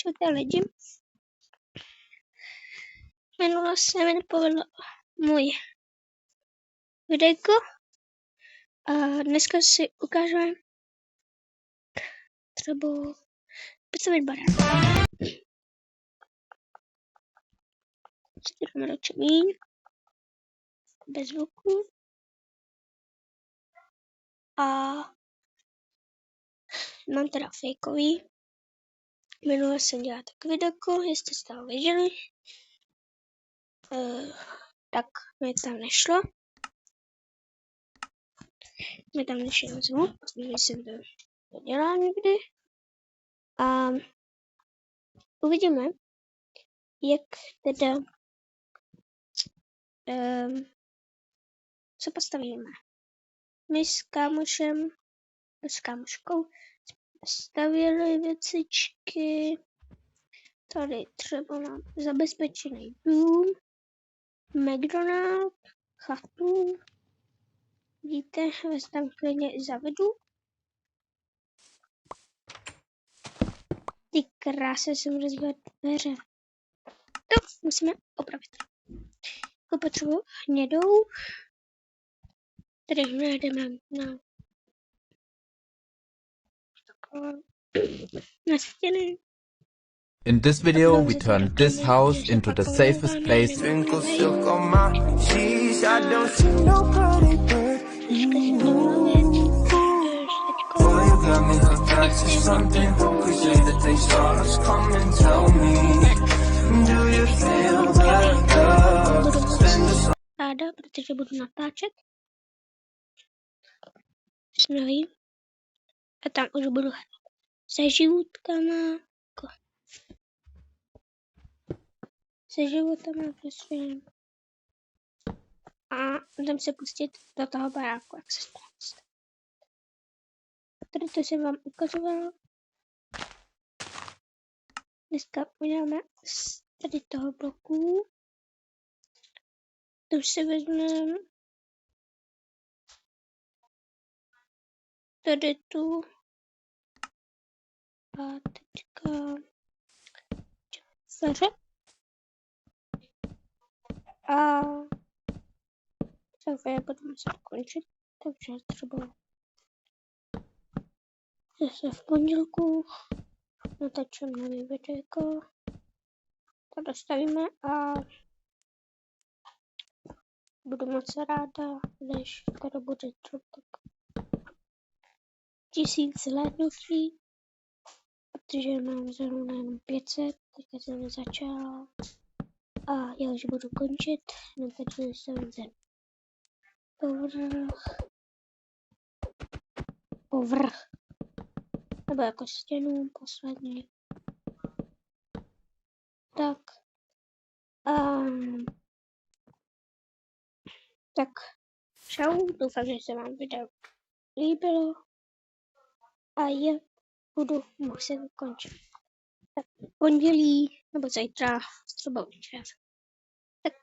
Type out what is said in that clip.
čtvrté lidi. Minule se mi nepovedlo můj videjko a dneska si ukážeme třeba postavit barák. Dáme do čemín, bez zvuku a mám teda fejkový. Minule jsem dělala tak videjko, jestli jste ho viděli. Tak mi tam nešlo. Mi tam nešel zvuk, protože jsem to dělala někdy. A uvidíme, jak teda co postavíme. My s kámoškou stavili věcičky. Tady třeba mám zabezpečený dům, McDonald, chatu. Vidíte, vás tam klidně i zavedu. Ty krásy jsem rozvedl dveře. To musíme opravit. Jako potřebuji hnědou. Tady hned mám na stěny. In this video, we turn this house into the safest place. Ráda, protože budu natáčet s novým a tam už budu se živutkama, prostě a jdem se pustit do toho baráku, jak se stát. Tady to jsem vám ukazovala. Dneska uděláme z tady toho bloku. To už si vezmeme tady tu a teďka dveře a takhle budeme se dokončit, takže třeba zase v pondělku natačím nový videjko, to dostavíme a budu moc ráda, když tady bude třeba 1000 zhlédnutí, protože mám zrovna jenom 500, teďka jsem nezačala a já už budu končit, no takže jsem ten povrch, nebo jako stěnu poslední. Tak tak čau, doufám, že se vám video líbilo a je budu muset končit. Tak pondělí nebo zítra, třeba večer. Tak